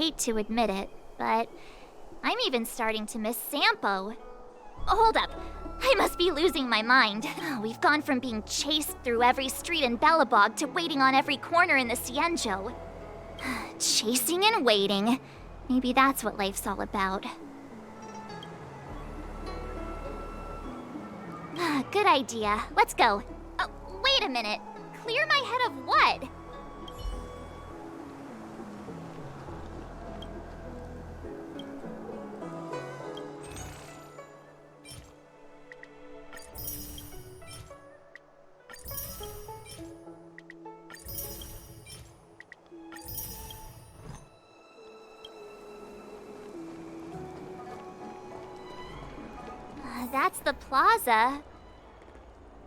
hate to admit it, but I'm even starting to miss Sampo. Hold up. I must be losing my mind. We've gone from being chased through every street in Belobog to waiting on every corner in the Cienjo. Chasing and waiting. Maybe that's what life's all about. Good idea. Let's go. Oh, wait a minute. Clear my head of what? That's the plaza.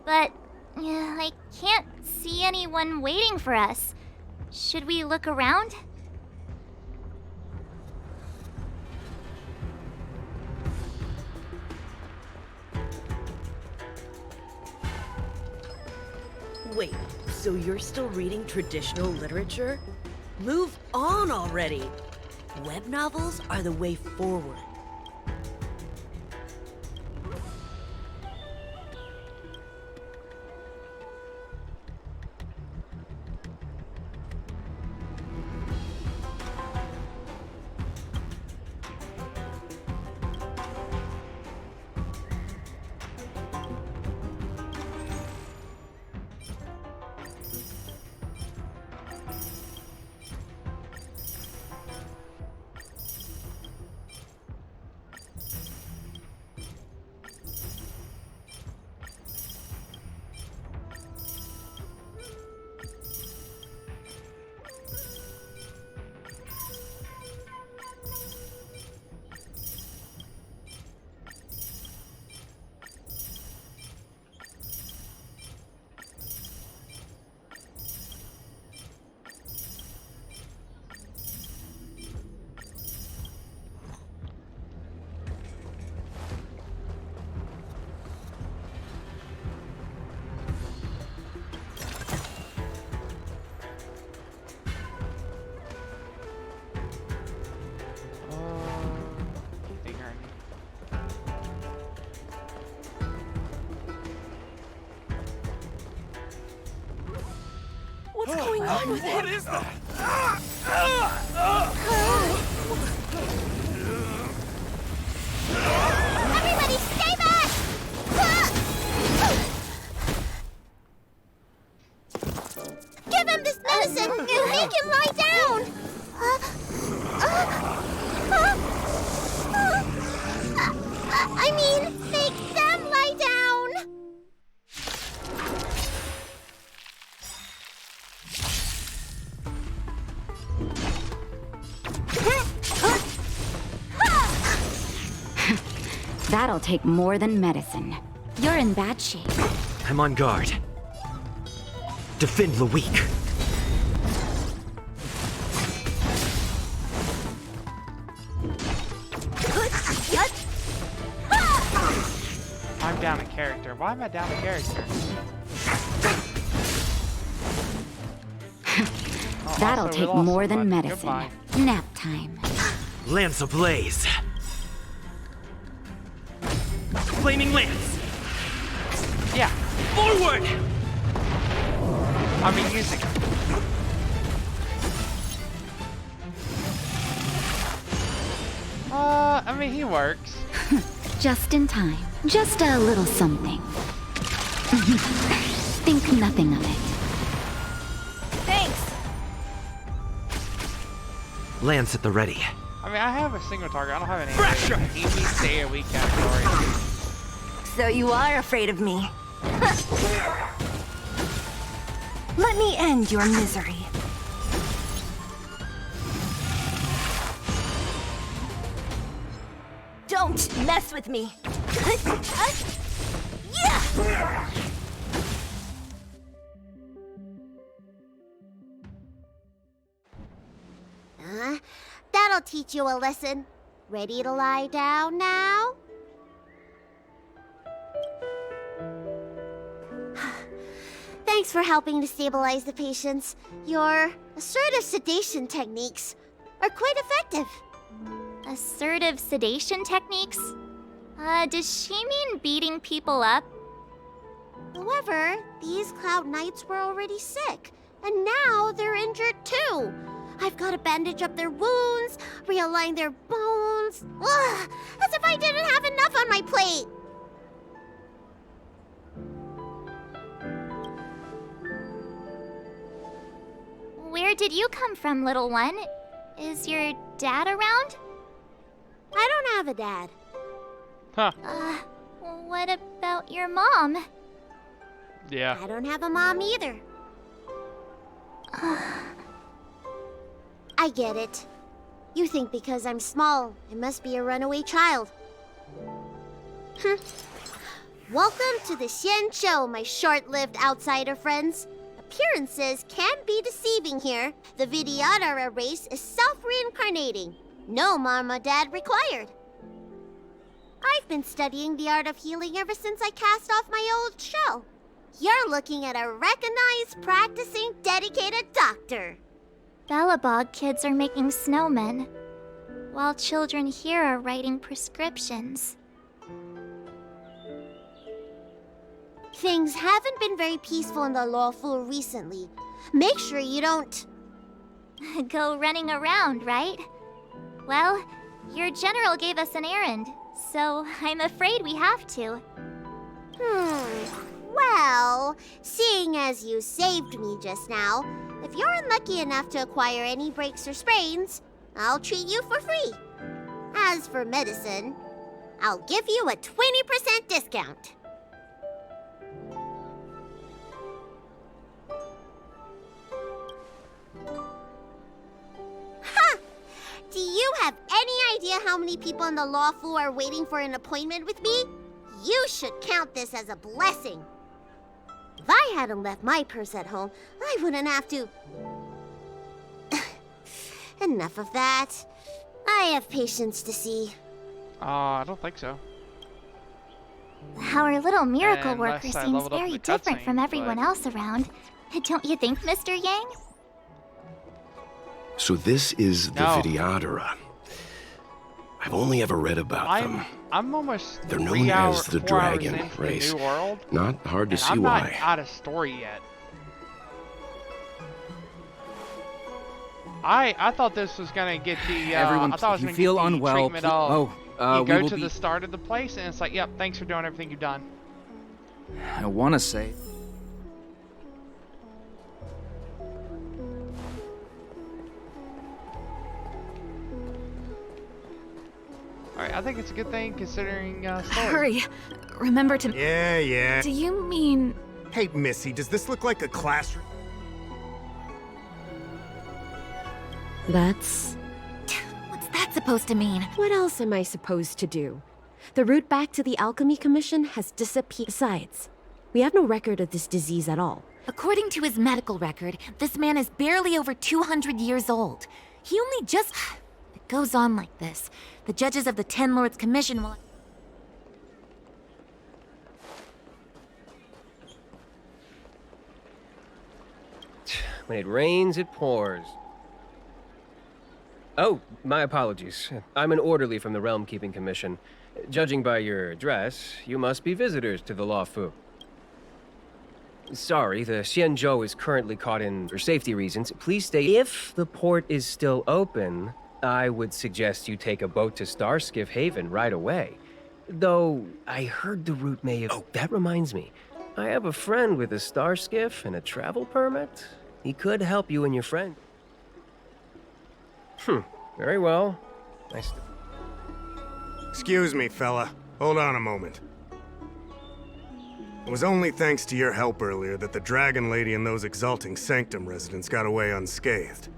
But I can't see anyone waiting for us. Should we look around? Wait, so you're still reading traditional literature? Move on already! Web novels are the way forward. What's going on with him? What is that? Everybody, stay back! Give him this medicine and make him lie down! I mean, make them lie down! That'll take more than medicine. You're in bad shape. I'm on guard. Defend the weak. I'm down a character. Why am I down a character? That'll take more than medicine. Goodbye. Nap time. Lance ablaze. Flaming lance. Yeah. Forward! I've been using it. I mean, he works. Just in time. Just a little something. Think nothing of it. Thanks. Lance at the ready. I mean, I have a single target. I don't have any. Pressure! Easy day a week category. So you are afraid of me. Let me end your misery. Don't mess with me. Yeah! That'll teach you a lesson. Ready to lie down now? Thanks for helping to stabilize the patients. Your assertive sedation techniques are quite effective. Assertive sedation techniques? Does she mean beating people up? However, these Cloud Knights were already sick, and now they're injured too. I've got to bandage up their wounds, realign their bones. Ugh, as if I didn't have enough on my plate. Where did you come from, little one? Is your dad around? I don't have a dad. Huh. What about your mom? Yeah. I don't have a mom either. I get it. You think because I'm small, I must be a runaway child. Welcome to the Xian Show, my short-lived outsider friends. Appearances can be deceiving here. The Vidyadhara race is self-reincarnating. No mom or dad required. I've been studying the art of healing ever since I cast off my old shell. You're looking at a recognized, practicing, dedicated doctor. Belobog kids are making snowmen, while children here are writing prescriptions. Things haven't been very peaceful in the Luofu recently. Make sure you don't... Go running around, right? Well, your general gave us an errand, so I'm afraid we have to. Well, seeing as you saved me just now, if you're unlucky enough to acquire any breaks or sprains, I'll treat you for free. As for medicine, I'll give you a 20% discount. Ha! Do you have any idea how many people in the Luofu are waiting for an appointment with me? You should count this as a blessing. If I hadn't left my purse at home, I wouldn't have to... Enough of that. I have patience to see. I don't think so. Our little miracle Unless worker I seems leveled up very the different from cutscene, everyone but- else around. Don't you think, Mr. Yang? So this is the No. Vidyadhara. I've only ever read about them. I'm almost They're known 3 hours, as the 4 hours Dragon into race. the new world, Not hard to and see I'm not why. out of story yet. I thought this was gonna get the Everyone, I thought it was if you gonna feel get the unwell, treatment of you we go will to be... the start of the place and it's like, yep, thanks for doing everything you've done. I want to say... Alright, I think it's a good thing considering story. Hurry. Remember to... Yeah. Do you mean... Hey, Missy, does this look like a classroom? That's... What's that supposed to mean? What else am I supposed to do? The route back to the Alchemy Commission has disappeared. Besides, we have no record of this disease at all. According to his medical record, this man is barely over 200 years old. He only just... It goes on like this. The judges of the Ten Lords Commission will... When it rains, it pours. Oh, my apologies. I'm an orderly from the Realm Keeping Commission. Judging by your dress, you must be visitors to the Luofu. Sorry, the Xianzhou is currently caught in for safety reasons. Please stay. If the port is still open, I would suggest you take a boat to Starskiff Haven right away. Though, I heard the route may have... Oh, that reminds me. I have a friend with a Starskiff and a travel permit. He could help you and your friend. Very well. Nice to... Excuse me, fella. Hold on a moment. It was only thanks to your help earlier that the Dragon Lady and those Exalting Sanctum residents got away unscathed.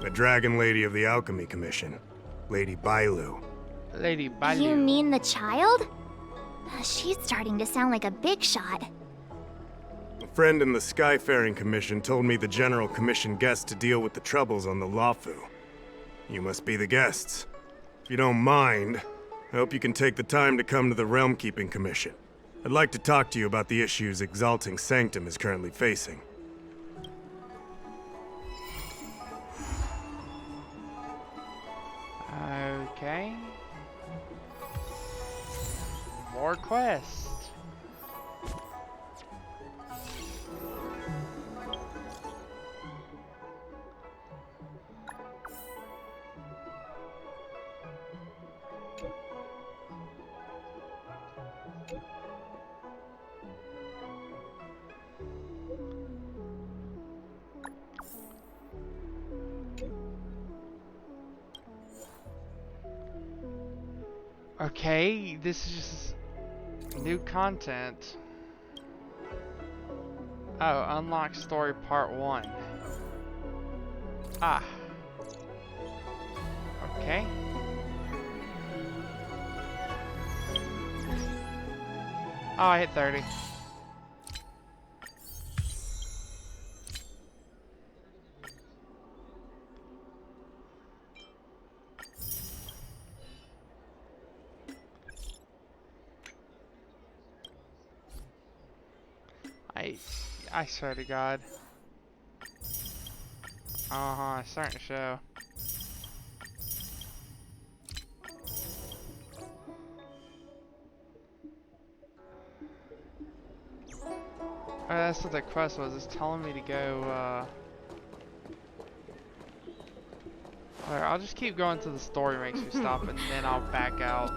The Dragon Lady of the Alchemy Commission, Lady Bailu. Lady Bailu. You mean the child? She's starting to sound like a big shot. A friend in the Skyfaring Commission told me the General commissioned guests to deal with the troubles on the Luofu. You must be the guests. If you don't mind, I hope you can take the time to come to the Realm Keeping Commission. I'd like to talk to you about the issues Exalting Sanctum is currently facing. Okay. More quests. Okay, this is just new content. Oh, unlock story part 1. Ah. Okay. Oh, I hit 30. I swear to God. It's starting to show. Oh, that's what the quest was. It's telling me to go, Alright, I'll just keep going till the story makes me stop, and then I'll back out.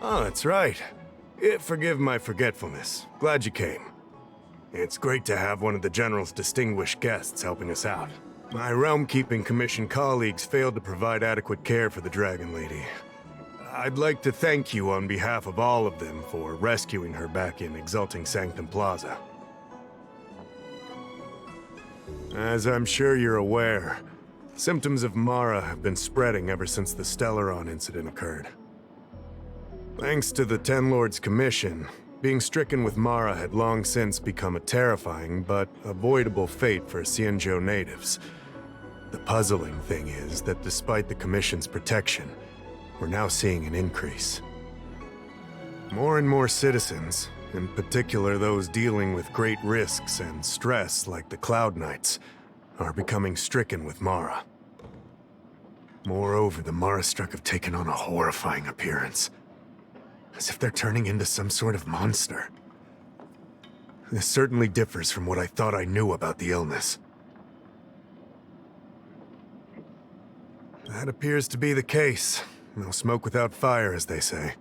Oh, that's right. Forgive my forgetfulness. Glad you came. It's great to have one of the General's distinguished guests helping us out. My Realm-Keeping Commission colleagues failed to provide adequate care for the Dragon Lady. I'd like to thank you on behalf of all of them for rescuing her back in Exalting Sanctum Plaza. As I'm sure you're aware, symptoms of Mara have been spreading ever since the Stellaron incident occurred. Thanks to the Ten Lords Commission, being stricken with Mara had long since become a terrifying but avoidable fate for Xianzhou natives. The puzzling thing is that despite the Commission's protection, we're now seeing an increase. More and more citizens, in particular those dealing with great risks and stress like the Cloud Knights, are becoming stricken with Mara. Moreover, the Mara-struck have taken on a horrifying appearance. As if they're turning into some sort of monster. This certainly differs from what I thought I knew about the illness. That appears to be the case. No smoke without fire, as they say.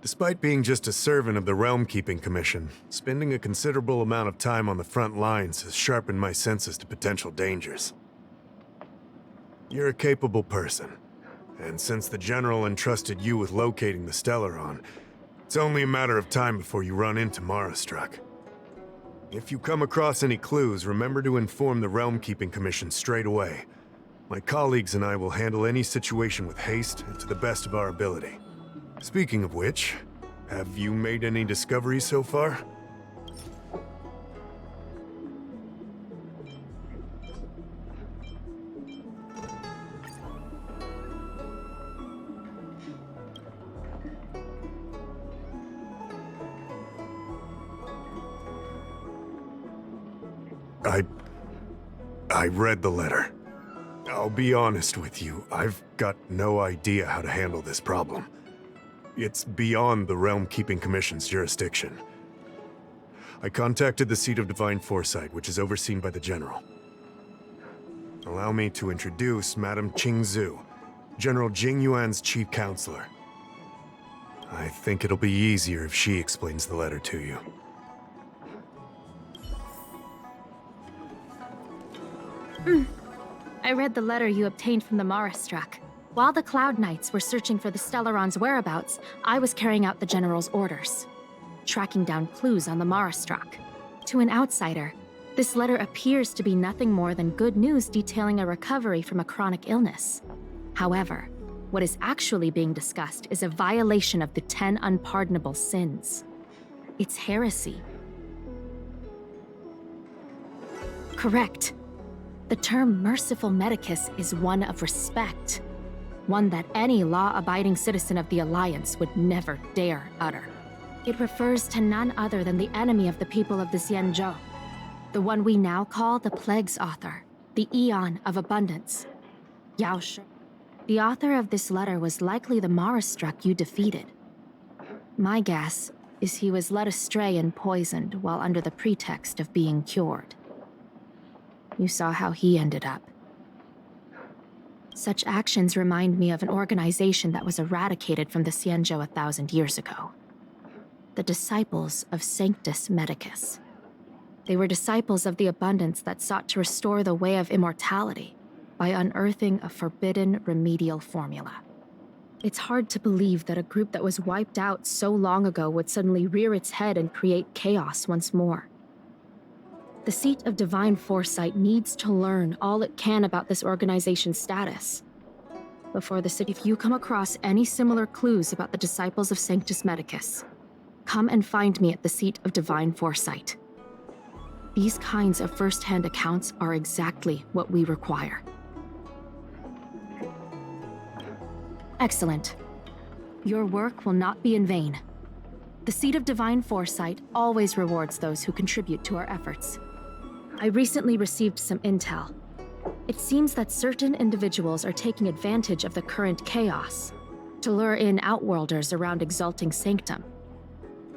Despite being just a servant of the Realm-Keeping Commission, spending a considerable amount of time on the front lines has sharpened my senses to potential dangers. You're a capable person. And since the General entrusted you with locating the Stellaron, it's only a matter of time before you run into Mara-struck. If you come across any clues, remember to inform the Realm-Keeping Commission straight away. My colleagues and I will handle any situation with haste and to the best of our ability. Speaking of which, have you made any discoveries so far? I read the letter. I'll be honest with you, I've got no idea how to handle this problem. It's beyond the Realm-Keeping Commission's jurisdiction. I contacted the Seat of Divine Foresight, which is overseen by the General. Allow me to introduce Madame Qingzhu, General Jing Yuan's chief counselor. I think it'll be easier if she explains the letter to you. I read the letter you obtained from the Mara-struck. While the Cloud Knights were searching for the Stellaron's whereabouts, I was carrying out the General's orders, tracking down clues on the Marastrak. To an outsider, this letter appears to be nothing more than good news detailing a recovery from a chronic illness. However, what is actually being discussed is a violation of the 10 unpardonable sins. It's heresy. Correct. The term merciful medicus is one of respect, one that any law-abiding citizen of the Alliance would never dare utter. It refers to none other than the enemy of the people of the Xianzhou, the one we now call the Plague's author, the Eon of Abundance, Yao Shi. The author of this letter was likely the Marastruck you defeated. My guess is he was led astray and poisoned while under the pretext of being cured. You saw how he ended up. Such actions remind me of an organization that was eradicated from the Xianzhou 1,000 years ago. The Disciples of Sanctus Medicus. They were disciples of the abundance that sought to restore the way of immortality by unearthing a forbidden remedial formula. It's hard to believe that a group that was wiped out so long ago would suddenly rear its head and create chaos once more. The seat of divine foresight needs to learn all it can about this organization's status. Before the city, if you come across any similar clues about the Disciples of Sanctus Medicus, come and find me at the seat of divine foresight. These kinds of first-hand accounts are exactly what we require. Excellent. Your work will not be in vain. The seat of divine foresight always rewards those who contribute to our efforts. I recently received some intel. It seems that certain individuals are taking advantage of the current chaos to lure in outworlders around Exalting Sanctum.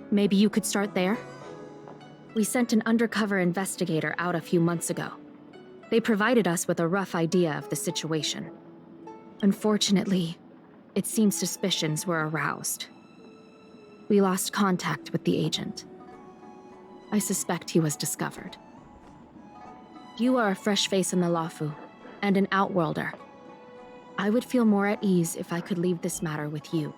Maybe you could start there? We sent an undercover investigator out a few months ago. They provided us with a rough idea of the situation. Unfortunately, it seems suspicions were aroused. We lost contact with the agent. I suspect he was discovered. You are a fresh face in the Luofu, and an outworlder. I would feel more at ease if I could leave this matter with you.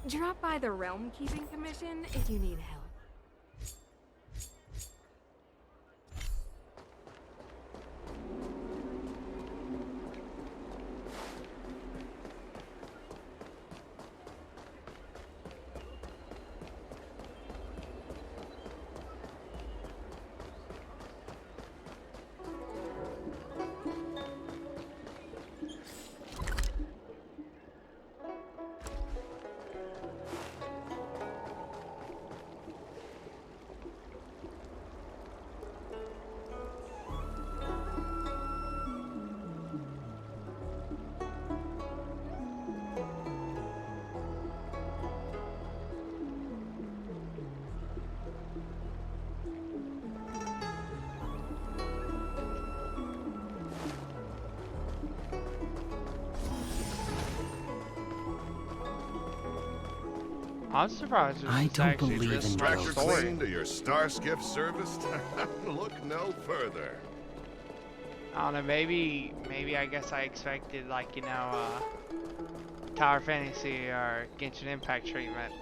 Drop by the Realm Keeping Commission if you need help. I'm surprised I don't believe in Tractor ghosts. clean to your star skiff service? Look no further. I don't know, maybe I guess I expected, like, you know, Tower Fantasy or Genshin Impact treatment.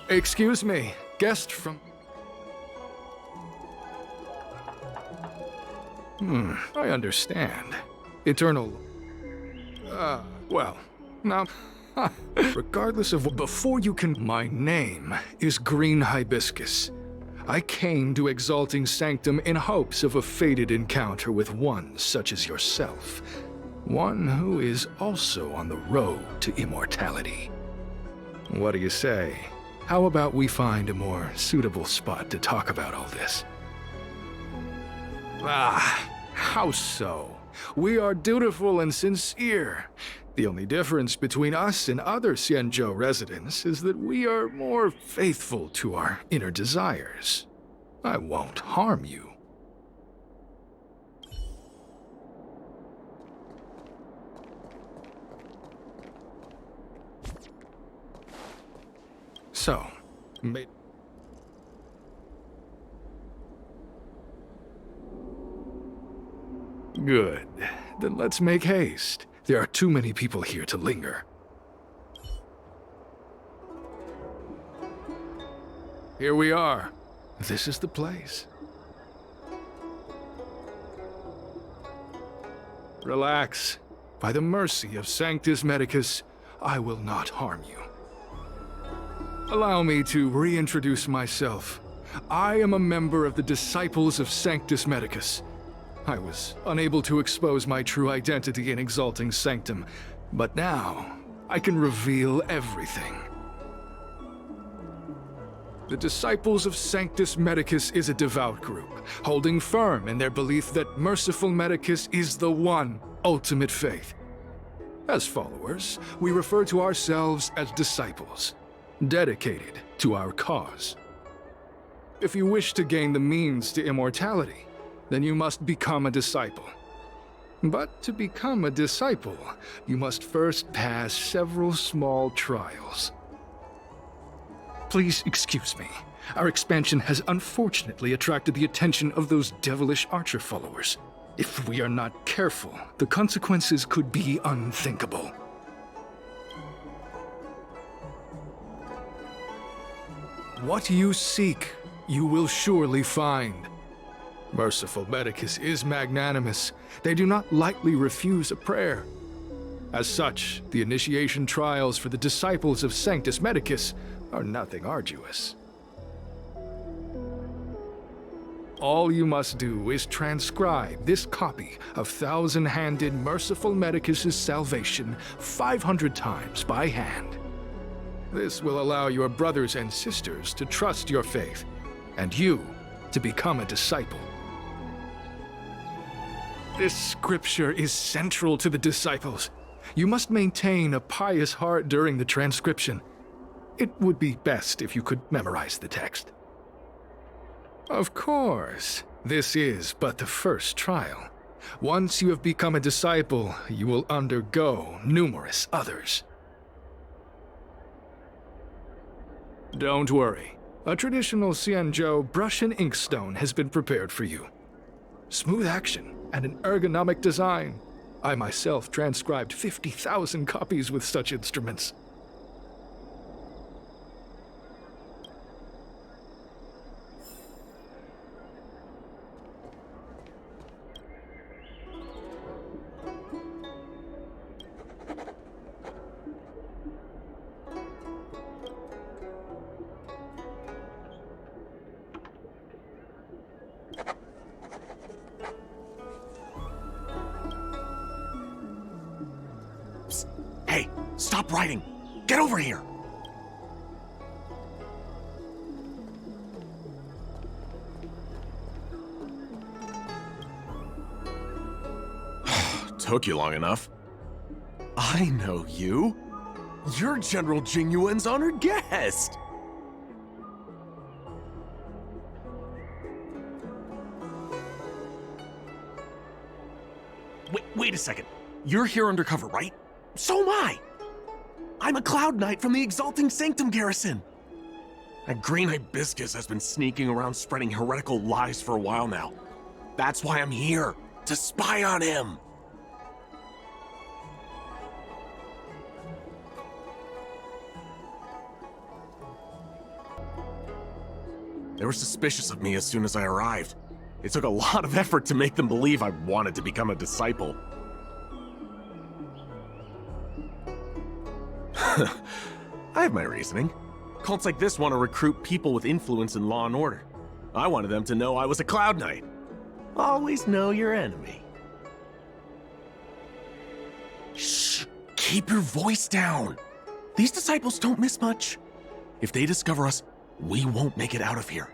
Excuse me. Guest from... I understand. Eternal... well, now... regardless of what... Before you can... My name is Green Hibiscus. I came to Exalting Sanctum in hopes of a fated encounter with one such as yourself. One who is also on the road to immortality. What do you say? How about we find a more suitable spot to talk about all this? How so? We are dutiful and sincere. The only difference between us and other Xianzhou residents is that we are more faithful to our inner desires. I won't harm you. So, good. Then let's make haste. There are too many people here to linger. Here we are. This is the place. Relax. By the mercy of Sanctus Medicus, I will not harm you. Allow me to reintroduce myself. I am a member of the Disciples of Sanctus Medicus. I was unable to expose my true identity in Exalting Sanctum, but now I can reveal everything. The Disciples of Sanctus Medicus is a devout group, holding firm in their belief that Merciful Medicus is the one ultimate faith. As followers, we refer to ourselves as disciples, dedicated to our cause. If you wish to gain the means to immortality, then you must become a disciple. But to become a disciple, you must first pass several small trials. Please excuse me. Our expansion has unfortunately attracted the attention of those devilish archer followers. If we are not careful, the consequences could be unthinkable. What you seek, you will surely find. Merciful Medicus is magnanimous. They do not lightly refuse a prayer. As such, the initiation trials for the Disciples of Sanctus Medicus are nothing arduous. All you must do is transcribe this copy of Thousand-Handed Merciful Medicus's Salvation 500 times by hand. This will allow your brothers and sisters to trust your faith, and you to become a disciple. This scripture is central to the disciples. You must maintain a pious heart during the transcription. It would be best if you could memorize the text. Of course, this is but the first trial. Once you have become a disciple, you will undergo numerous others. Don't worry. A traditional Xianzhou brush and inkstone has been prepared for you. Smooth action and an ergonomic design. I myself transcribed 50,000 copies with such instruments. Hey, stop writing! Get over here! Took you long enough. I know you. You're General Jingyuan's honored guest. Wait a second. You're here undercover, right? So am I! I'm a Cloud Knight from the Exalting Sanctum garrison! That green hibiscus has been sneaking around spreading heretical lies for a while now. That's why I'm here, to spy on him! They were suspicious of me as soon as I arrived. It took a lot of effort to make them believe I wanted to become a disciple. I have my reasoning. Cults like this want to recruit people with influence in law and order. I wanted them to know I was a Cloud Knight. Always know your enemy. Shh! Keep your voice down! These disciples don't miss much. If they discover us, we won't make it out of here.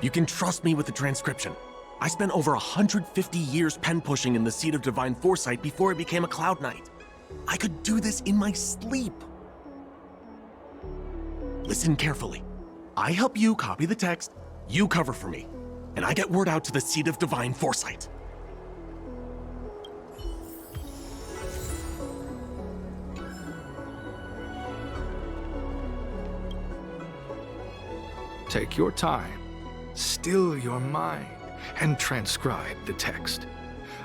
You can trust me with the transcription. I spent over 150 years pen pushing in the Seat of Divine Foresight before I became a Cloud Knight. I could do this in my sleep. Listen carefully. I help you copy the text, you cover for me, and I get word out to the Seat of Divine Foresight. Take your time, still your mind, and transcribe the text.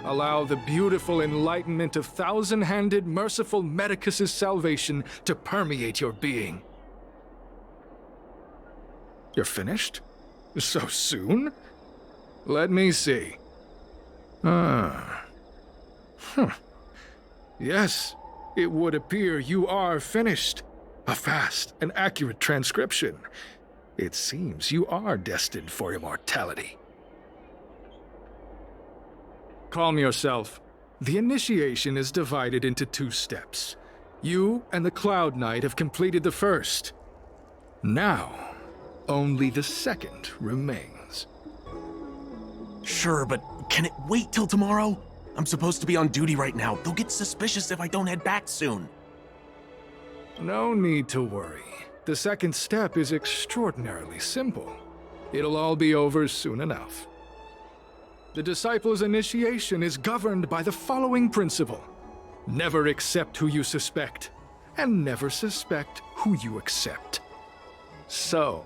Allow the beautiful enlightenment of thousand-handed, merciful Medicus's salvation to permeate your being. You're finished? So soon? Let me see. Yes, it would appear you are finished. A fast and accurate transcription. It seems you are destined for immortality. Calm yourself. The initiation is divided into 2 steps. You and the Cloud Knight have completed the first. Now, only the second remains. Sure, but can it wait till tomorrow? I'm supposed to be on duty right now. They'll get suspicious if I don't head back soon. No need to worry. The second step is extraordinarily simple. It'll all be over soon enough. The disciple's initiation is governed by the following principle. Never accept who you suspect, and never suspect who you accept. So,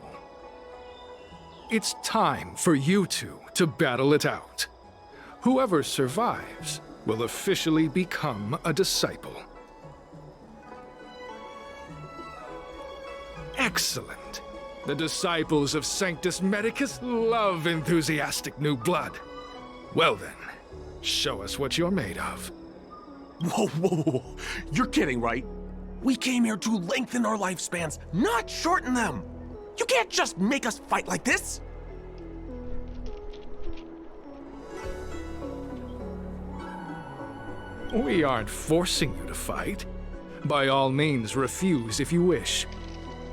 it's time for you two to battle it out. Whoever survives will officially become a disciple. Excellent. The disciples of Sanctus Medicus love enthusiastic new blood. Well then, show us what you're made of. Whoa, whoa, whoa. You're kidding, right? We came here to lengthen our lifespans, not shorten them. You can't just make us fight like this. We aren't forcing you to fight. By all means, refuse if you wish.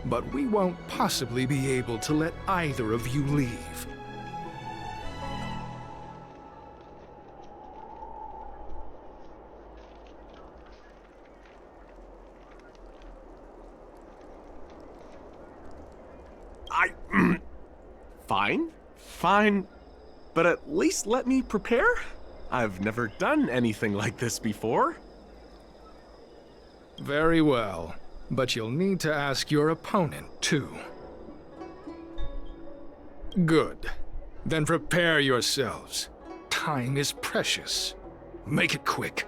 But we won't possibly be able to let either of you leave. Fine. But at least let me prepare? I've never done anything like this before. Very well. But you'll need to ask your opponent, too. Good. Then prepare yourselves. Time is precious. Make it quick.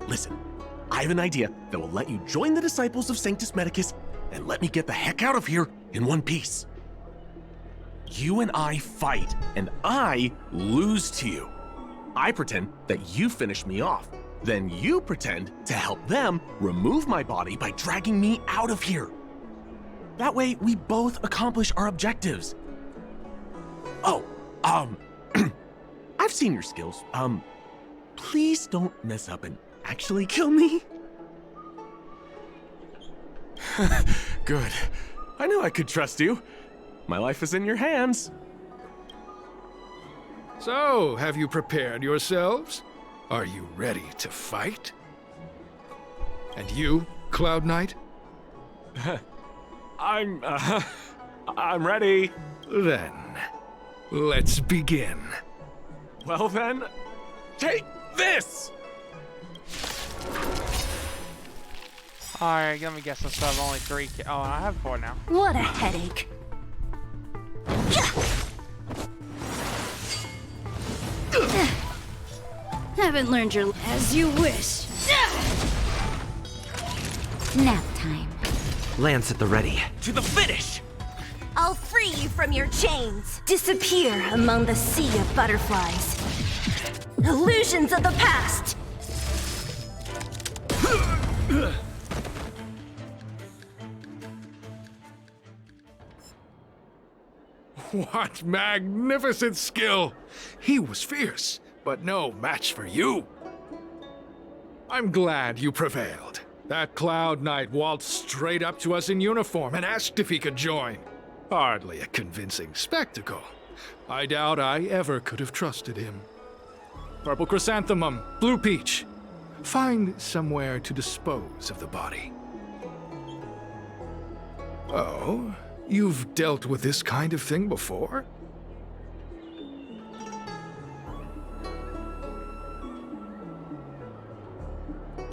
Listen, I have an idea that will let you join the disciples of Sanctus Medicus and let me get the heck out of here in one piece. You and I fight, and I lose to you. I pretend that you finish me off. Then you pretend to help them remove my body by dragging me out of here. That way, we both accomplish our objectives. Oh, I've seen your skills. Please don't mess up and actually kill me. Good. I knew I could trust you. My life is in your hands. So, have you prepared yourselves? Are you ready to fight? And you, Cloud Knight? I'm ready. Then, let's begin. Well then, take this! Alright, let me guess. I still have only 3. Oh, I have 4 now. What a headache. Haven't learned your as you wish. Nap time. Lance at the ready. To the finish! I'll free you from your chains. Disappear among the sea of butterflies. Illusions of the past. What magnificent skill! He was fierce, but no match for you. I'm glad you prevailed. That Cloud Knight waltzed straight up to us in uniform and asked if he could join. Hardly a convincing spectacle. I doubt I ever could have trusted him. Purple chrysanthemum, blue peach. Find somewhere to dispose of the body. Oh, you've dealt with this kind of thing before?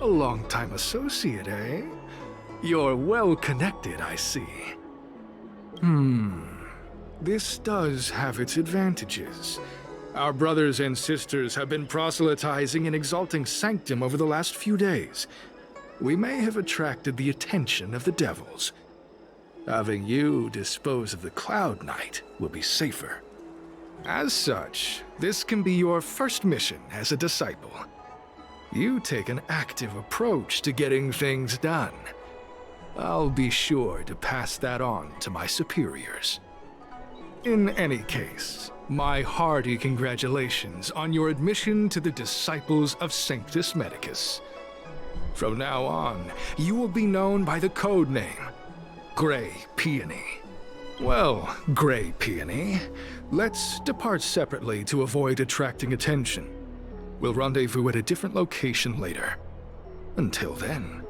A long-time associate, eh? You're well-connected, I see. This does have its advantages. Our brothers and sisters have been proselytizing and exalting Sanctum over the last few days. We may have attracted the attention of the devils. Having you dispose of the Cloud Knight will be safer. As such, this can be your first mission as a disciple. You take an active approach to getting things done. I'll be sure to pass that on to my superiors. In any case, my hearty congratulations on your admission to the Disciples of Sanctus Medicus. From now on, you will be known by the code name, Gray Peony. Well, Gray Peony, let's depart separately to avoid attracting attention. We'll rendezvous at a different location later. Until then.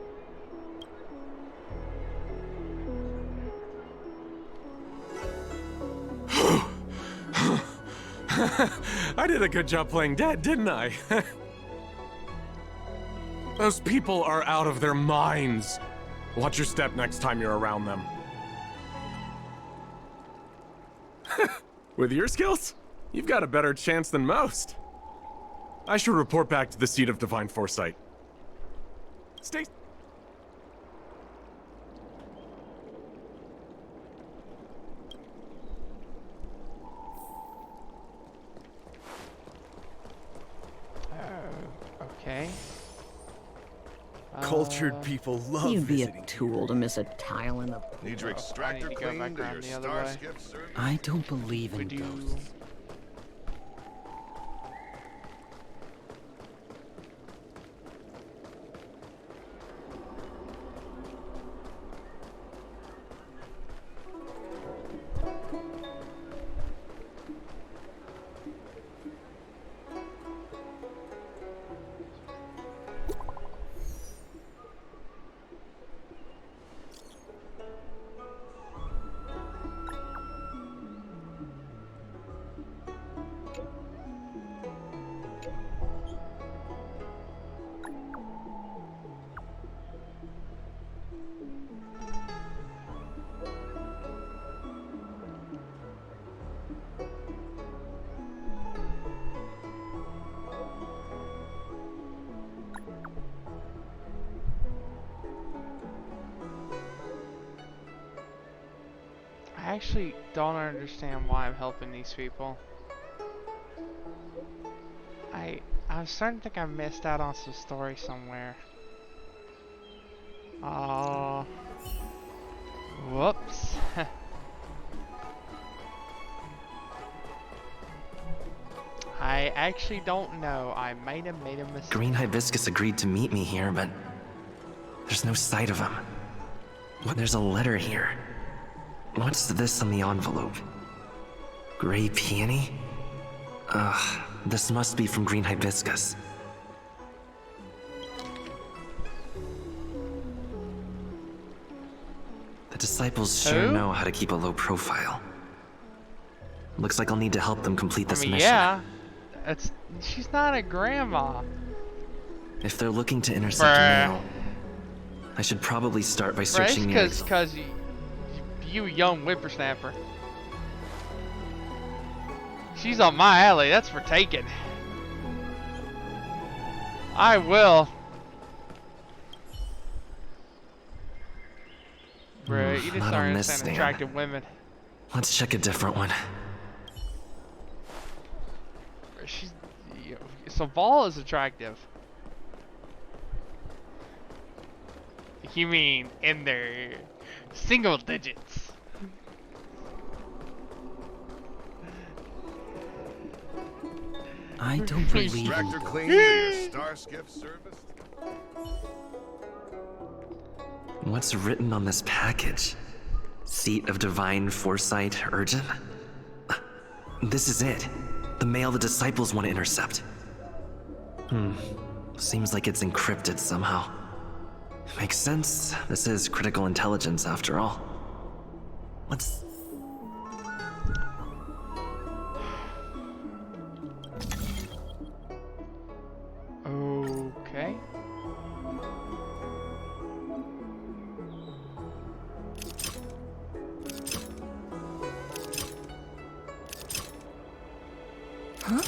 I did a good job playing dead, didn't I? Those people are out of their minds. Watch your step next time you're around them. With your skills, you've got a better chance than most. I should report back to the Seat of Divine Foresight. Stay... Okay. Cultured people love You'd be a visiting. tool to miss a tile in the... Need your extractor I need to go cleaned back or around your the other star way. skip service? I don't believe in Would you... ghosts. I actually don't understand why I'm helping these people. I'm starting to think I missed out on some story somewhere. Whoops. I actually don't know. I might have made a mistake. Green Hibiscus agreed to meet me here, but there's no sight of him. What? There's a letter here. What's this on the envelope? Gray Peony? Ugh, this must be from Green Hibiscus. The disciples sure Who? know how to keep a low profile. Looks like I'll need to help them complete this mission. Yeah. She's not a grandma. If they're looking to intercept a mail, I should probably start by searching the Cause you young whippersnapper. She's on my alley, that's for taking. I will. Bruh, you just not aren't on this understand stand. attractive women. Let's check a different one. So Vol is attractive. You mean in their single digits? I don't believe. Extractor clean to your star skiff service. What's written on this package? Seat of Divine Foresight, urgent? This is it. The mail the disciples want to intercept. Seems like it's encrypted somehow. Makes sense. This is critical intelligence after all. Let's... Okay. Huh?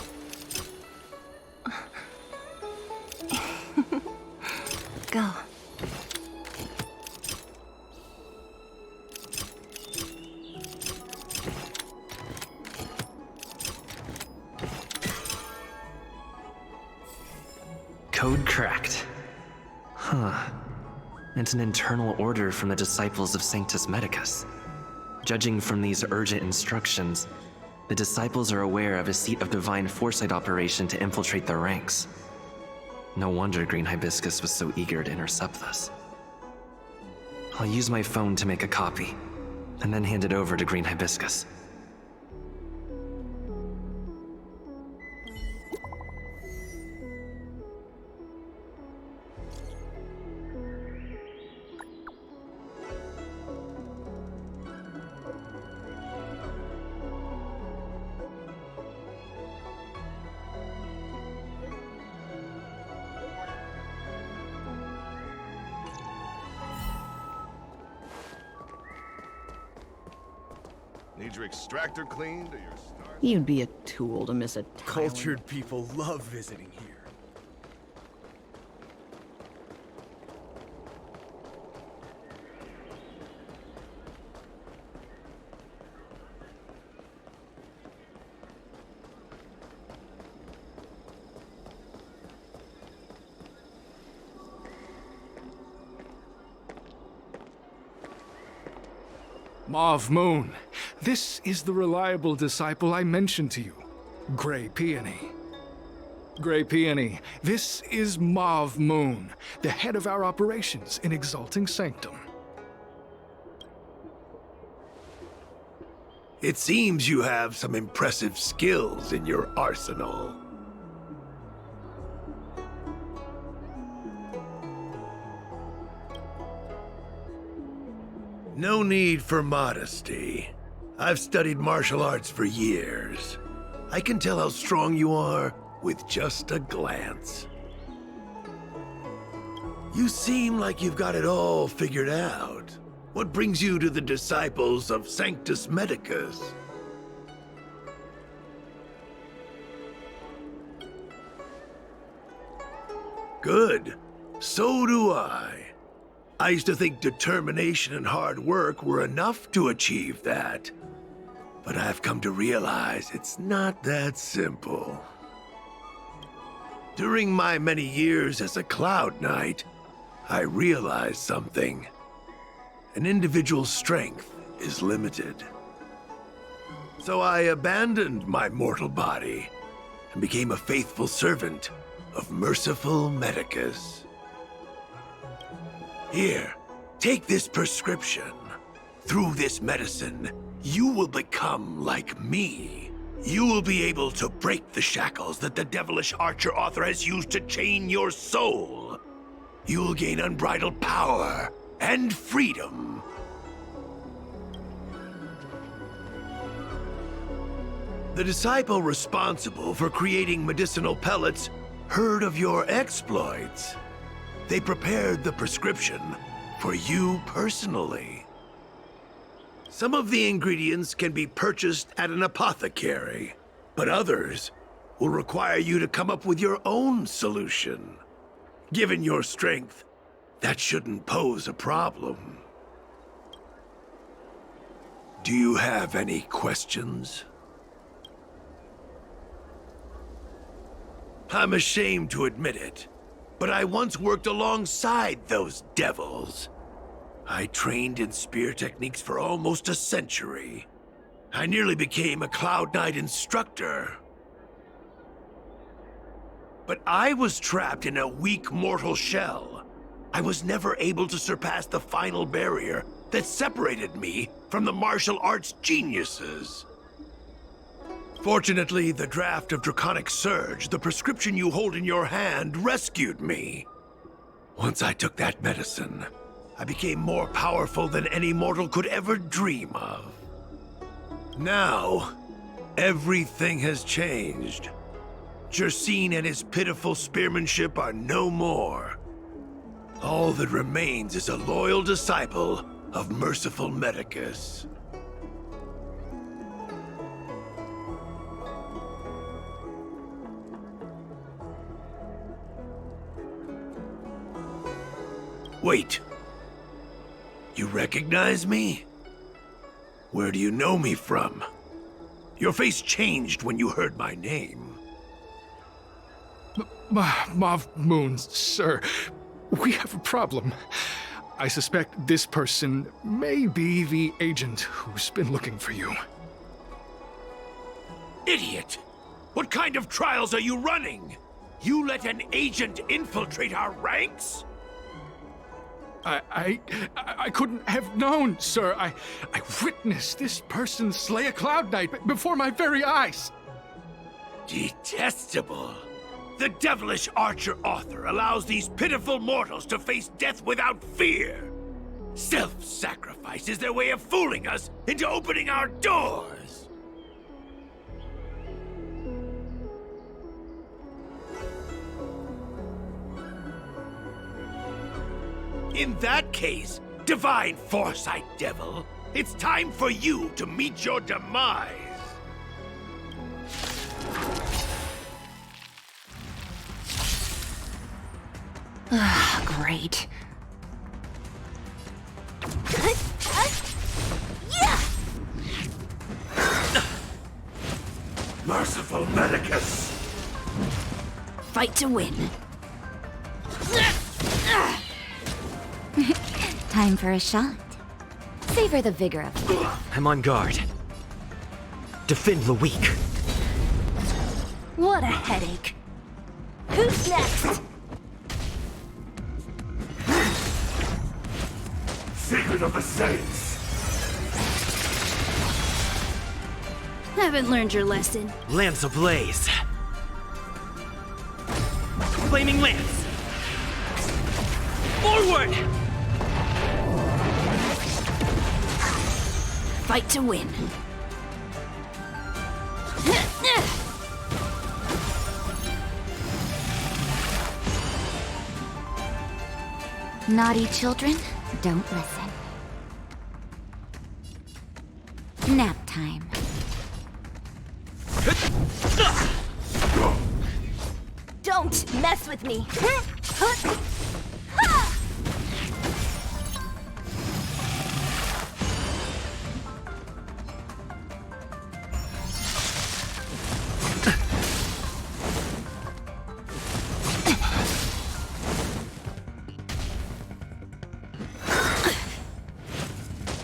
Go. Code cracked. Huh. It's an internal order from the disciples of Sanctus Medicus. Judging from these urgent instructions, the disciples are aware of a Seat of Divine Foresight operation to infiltrate their ranks. No wonder Green Hibiscus was so eager to intercept this. I'll use my phone to make a copy, and then hand it over to Green Hibiscus. Need your extractor cleaned or your star... You'd be a tool to miss a Cultured people love visiting here. Mauve Moon, this is the reliable disciple I mentioned to you, Gray Peony. Gray Peony, this is Mauve Moon, the head of our operations in Exalting Sanctum. It seems you have some impressive skills in your arsenal. No need for modesty. I've studied martial arts for years. I can tell how strong you are with just a glance. You seem like you've got it all figured out. What brings you to the disciples of Sanctus Medicus? Good. So do I. I used to think determination and hard work were enough to achieve that. But I've come to realize it's not that simple. During my many years as a Cloud Knight, I realized something. An individual's strength is limited. So I abandoned my mortal body and became a faithful servant of merciful Medicus. Here, take this prescription. Through this medicine, you will become like me. You will be able to break the shackles that the devilish archer author has used to chain your soul. You will gain unbridled power and freedom. The disciple responsible for creating medicinal pellets heard of your exploits. They prepared the prescription for you personally. Some of the ingredients can be purchased at an apothecary, but others will require you to come up with your own solution. Given your strength, that shouldn't pose a problem. Do you have any questions? I'm ashamed to admit it, but I once worked alongside those devils. I trained in spear techniques for almost a century. I nearly became a Cloud Knight instructor. But I was trapped in a weak mortal shell. I was never able to surpass the final barrier that separated me from the martial arts geniuses. Fortunately, the draft of Draconic Surge, the prescription you hold in your hand, rescued me. Once I took that medicine, I became more powerful than any mortal could ever dream of. Now, everything has changed. Jersine and his pitiful spearmanship are no more. All that remains is a loyal disciple of merciful Medicus. Wait. You recognize me? Where do you know me from? Your face changed when you heard my name. Mav Moon, sir. We have a problem. I suspect this person may be the agent who's been looking for you. Idiot! What kind of trials are you running? You let an agent infiltrate our ranks? I couldn't have known, sir. I witnessed this person slay a Cloud Knight before my very eyes. Detestable. The devilish archer author allows these pitiful mortals to face death without fear. Self-sacrifice is their way of fooling us into opening our doors. In that case, Divine Foresight Devil, it's time for you to meet your demise. Great. Merciful Medicus! Fight to win. Time for a shot. Savor the vigor of it. I'm on guard. Defend the weak. What a headache. Who's next? Secret of the Saints! Haven't learned your lesson. Lance ablaze. Flaming lance. Forward! Fight to win. Naughty children, don't listen. Nap time. Don't mess with me.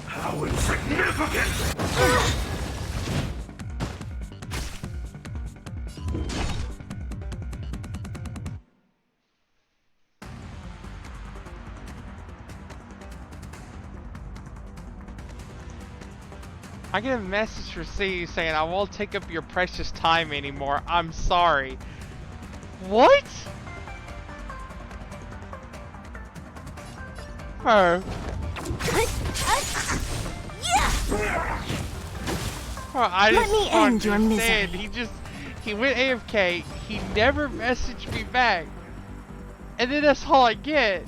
How insignificant! I get a message from C saying I won't take up your precious time anymore. I'm sorry. What? Oh. Well, I Let just me don't end your understand. misery. He went AFK. He never messaged me back, and then that's all I get.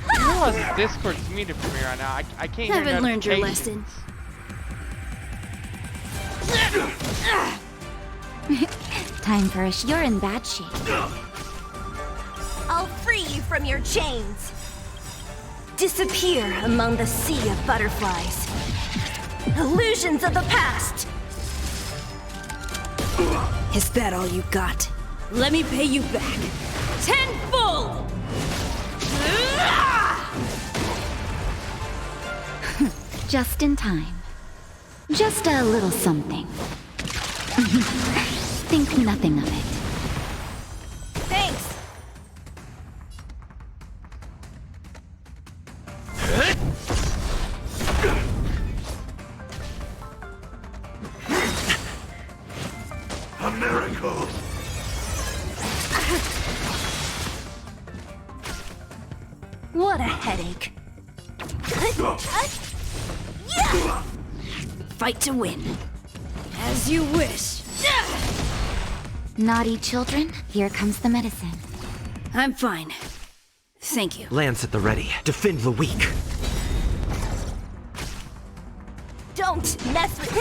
I realize Discord's muted for me right now. I can't hear Haven't learned your notifications. Time for you're in bad shape. I'll free you from your chains. Disappear among the sea of butterflies. Illusions of the past. Is that all you got? Let me pay you back. Tenfold! Just in time. Just a little something. Think nothing of it. Thanks. A miracle! What a headache. Fight to win. As you wish. Naughty children, here comes the medicine. I'm fine. Thank you. Lance at the ready. Defend the weak. Don't mess with